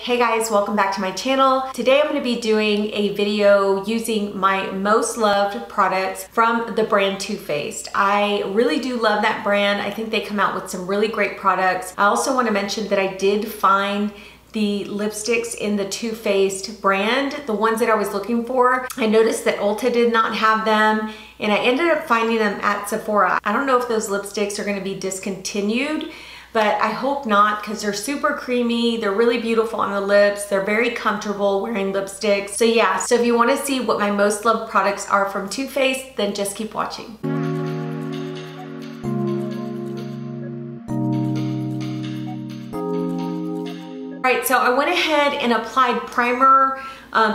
Hey guys, welcome back to my channel. Today I'm going to be doing a video using my most loved products from the brand Too Faced. I really do love that brand. I think they come out with some really great products. I also want to mention that I did find the lipsticks in the Too Faced brand, the ones that I was looking for. I noticed that Ulta did not have them and I ended up finding them at Sephora. I don't know if those lipsticks are going to be discontinued, but I hope not, because they're super creamy. They're really beautiful on the lips. They're very comfortable wearing lipsticks. So yeah, so if you want to see what my most loved products are from Too Faced, then just keep watching. All right, so I went ahead and applied primer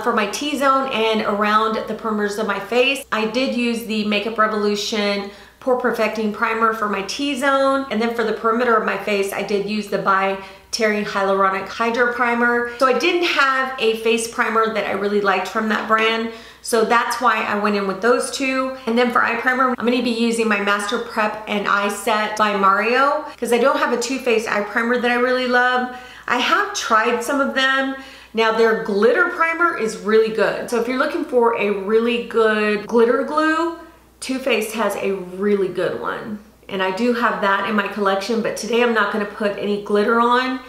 for my T-zone and around the perimeters of my face. I did use the Makeup Revolution Pore Perfecting Primer for my T-zone, and then for the perimeter of my face, I did use the by Terry Hyaluronic Hydra Primer. So I didn't have a face primer that I really liked from that brand, so that's why I went in with those two. And then for eye primer, I'm going to be using my Master Prep and Eye Set by Mario, because I don't have a Too Faced eye primer that I really love. I have tried some of them. Now their glitter primer is really good. So if you're looking for a really good glitter glue, Too Faced has a really good one. And I do have that in my collection, but today I'm not gonna put any glitter on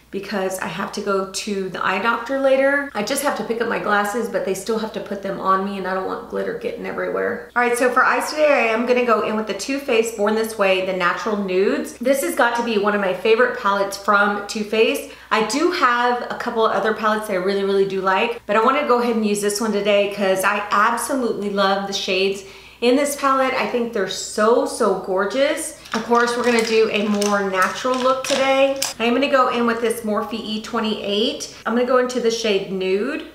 because I have to go to the eye doctor later. I just have to pick up my glasses, but they still have to put them on me and I don't want glitter getting everywhere. All right, so for eyes today, I am gonna go in with the Too Faced Born This Way, the Natural Nudes. This has got to be one of my favorite palettes from Too Faced. I do have a couple of other palettes that I really do like, but I wanna go ahead and use this one today because I absolutely love the shades in this palette. I think they're so gorgeous. Of course, we're gonna do a more natural look today. I'm gonna go in with this Morphe E28. I'm gonna go into the shade Nude,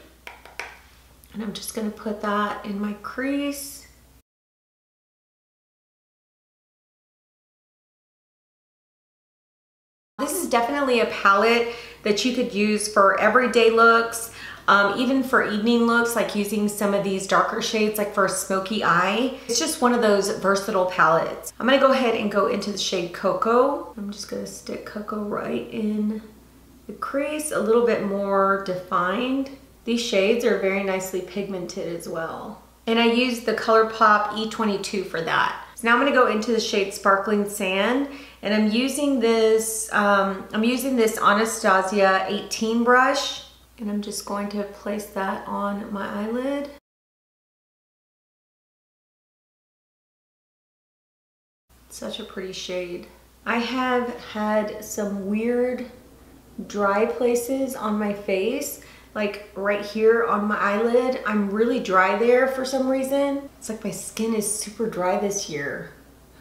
and I'm just gonna put that in my crease. This is definitely a palette that you could use for everyday looks. Even for evening looks, like using some of these darker shades, like for a smoky eye. It's just one of those versatile palettes. I'm gonna go ahead and go into the shade Cocoa. I'm just gonna stick Cocoa right in the crease, a little bit more defined. These shades are very nicely pigmented as well. And I used the ColourPop E22 for that. So now I'm gonna go into the shade Sparkling Sand, and I'm using this Anastasia 18 brush. And I'm just going to place that on my eyelid. Such a pretty shade. I have had some weird dry places on my face, like right here on my eyelid. I'm really dry there for some reason. It's like my skin is super dry this year.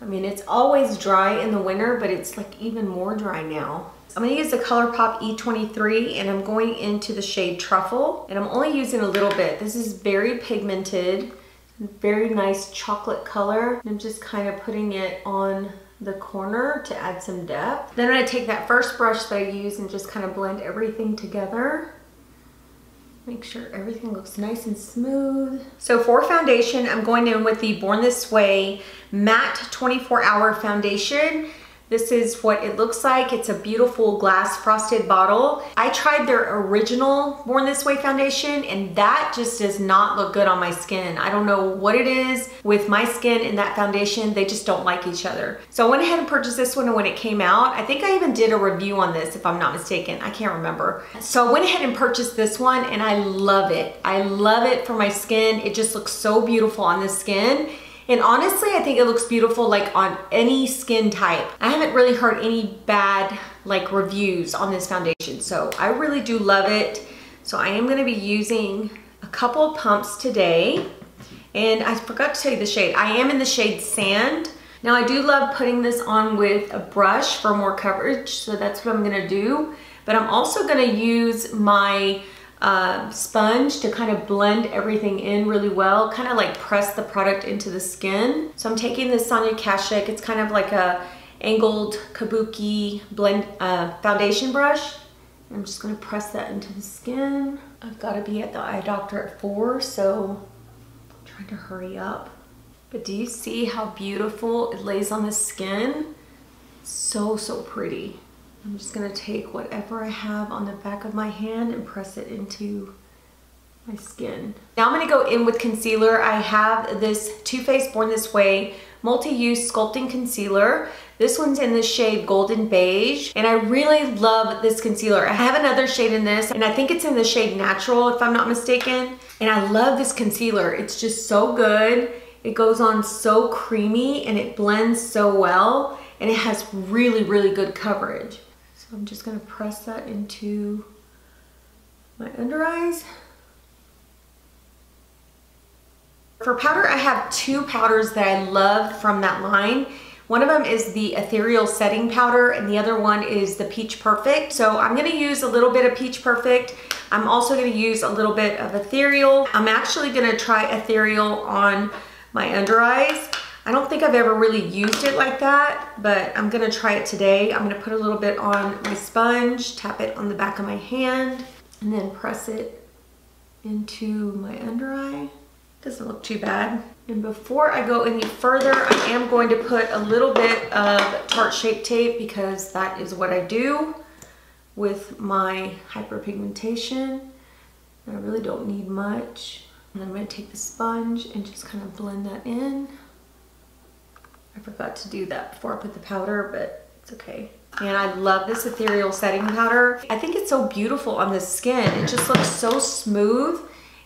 I mean, it's always dry in the winter, but it's like even more dry now. I'm gonna use the ColourPop E23 and I'm going into the shade Truffle, and I'm only using a little bit. This is very pigmented, very nice chocolate color. I'm just kind of putting it on the corner to add some depth. Then I'm gonna take that first brush that I used and just kind of blend everything together. Make sure everything looks nice and smooth. So for foundation, I'm going in with the Born This Way Matte 24-Hour Foundation. This is what it looks like. It's a beautiful glass frosted bottle. I tried their original Born This Way foundation and that just does not look good on my skin. I don't know what it is with my skin and that foundation. They just don't like each other. So I went ahead and purchased this one when it came out. I think I even did a review on this if I'm not mistaken. I can't remember. So I went ahead and purchased this one and I love it. I love it for my skin. It just looks so beautiful on the skin. And honestly, I think it looks beautiful like on any skin type. I haven't really heard any bad like reviews on this foundation, so I really do love it. So I am gonna be using a couple of pumps today. And I forgot to tell you the shade. I am in the shade Sand. Now I do love putting this on with a brush for more coverage, so that's what I'm gonna do. But I'm also gonna use my sponge to kind of blend everything in really well, kind of like press the product into the skin. So I'm taking this Sonia Kashuk, it's kind of like a angled kabuki blend foundation brush. I'm just gonna press that into the skin. I've got to be at the eye doctor at 4, so I'm trying to hurry up. But do you see how beautiful it lays on the skin? So pretty. I'm just gonna take whatever I have on the back of my hand and press it into my skin. Now I'm gonna go in with concealer. I have this Too Faced Born This Way multi-use sculpting concealer. This one's in the shade Golden Beige, and I really love this concealer. I have another shade in this, and I think it's in the shade Natural, if I'm not mistaken. And I love this concealer. It's just so good. It goes on so creamy, and it blends so well, and it has really, really good coverage. So I'm just gonna press that into my under eyes. For powder, I have two powders that I love from that line. One of them is the Ethereal setting powder, and the other one is the Peach Perfect. So I'm gonna use a little bit of Peach Perfect. I'm also gonna use a little bit of Ethereal. I'm actually gonna try Ethereal on my under eyes. I don't think I've ever really used it like that, but I'm gonna try it today. I'm gonna put a little bit on my sponge, tap it on the back of my hand, and then press it into my under eye. Doesn't look too bad. And before I go any further, I am going to put a little bit of Tarte Shape Tape because that is what I do with my hyperpigmentation. I really don't need much. And I'm going to take the sponge and just kind of blend that in. I forgot to do that before I put the powder, but it's okay. And I love this Ethereal setting powder. I think it's so beautiful on the skin. It just looks so smooth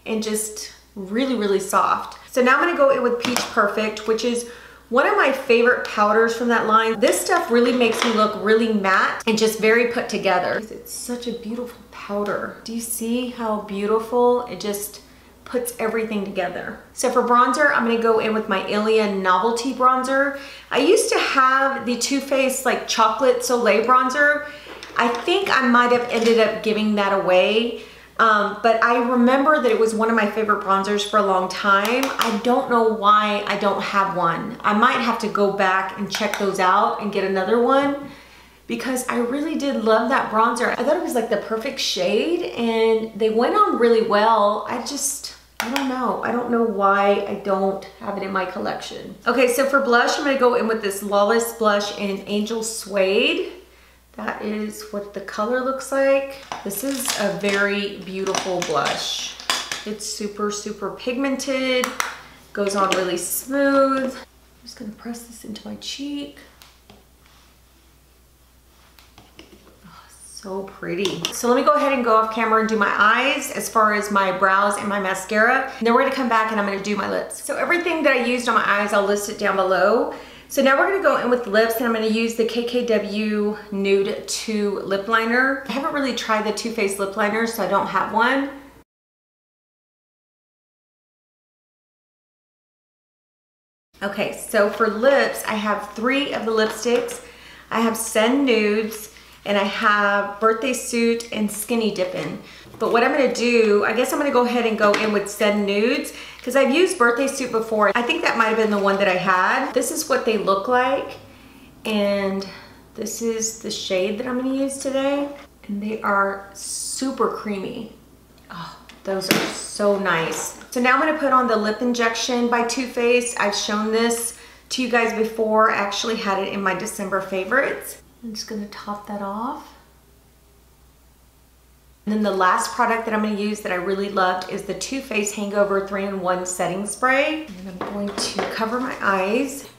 and just really, really soft. So now I'm gonna go in with Peach Perfect, which is one of my favorite powders from that line. This stuff really makes me look really matte and just very put together. It's such a beautiful powder. Do you see how beautiful? It just puts everything together. So for bronzer, I'm gonna go in with my Alien Novelty Bronzer. I used to have the Too Faced like Chocolate Soleil Bronzer. I think I might have ended up giving that away. But I remember that it was one of my favorite bronzers for a long time. I don't know why I don't have one. I might have to go back and check those out and get another one because I really did love that bronzer. I thought it was like the perfect shade and they went on really well. I don't know. I don't know why I don't have it in my collection. Okay, so for blush, I'm gonna go in with this Lawless blush in Angel Suede. That is what the color looks like. This is a very beautiful blush. It's super, super pigmented, goes on really smooth. I'm just gonna press this into my cheek. Oh, so pretty. So let me go ahead and go off camera and do my eyes as far as my brows and my mascara. And then we're gonna come back and I'm gonna do my lips. So everything that I used on my eyes, I'll list it down below. So now we're gonna go in with lips and I'm gonna use the KKW Nude 2 lip liner. I haven't really tried the Too Faced lip liner, so I don't have one. Okay, so for lips, I have 3 of the lipsticks. I have Send Nudes, and I have Birthday Suit and Skinny Dippin'. But what I'm gonna do, I guess I'm gonna go ahead and go in with Send Nudes because I've used Birthday Suit before. I think that might have been the one that I had. This is what they look like. And this is the shade that I'm gonna use today. And they are super creamy. Oh, those are so nice. So now I'm gonna put on the Lip Injection by Too Faced. I've shown this to you guys before. I actually had it in my December favorites. I'm just gonna top that off. And then the last product that I'm going to use that I really loved is the Too Faced Hangover 3-in-1 Setting Spray. And I'm going to cover my eyes.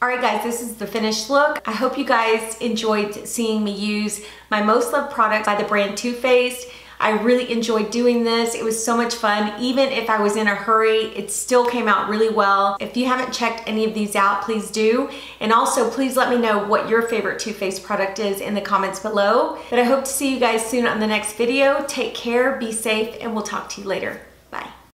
Alright guys, this is the finished look. I hope you guys enjoyed seeing me use my most loved product by the brand Too Faced. I really enjoyed doing this. It was so much fun. Even if I was in a hurry, it still came out really well. If you haven't checked any of these out, please do. And also, please let me know what your favorite Too Faced product is in the comments below. But I hope to see you guys soon on the next video. Take care, be safe, and we'll talk to you later.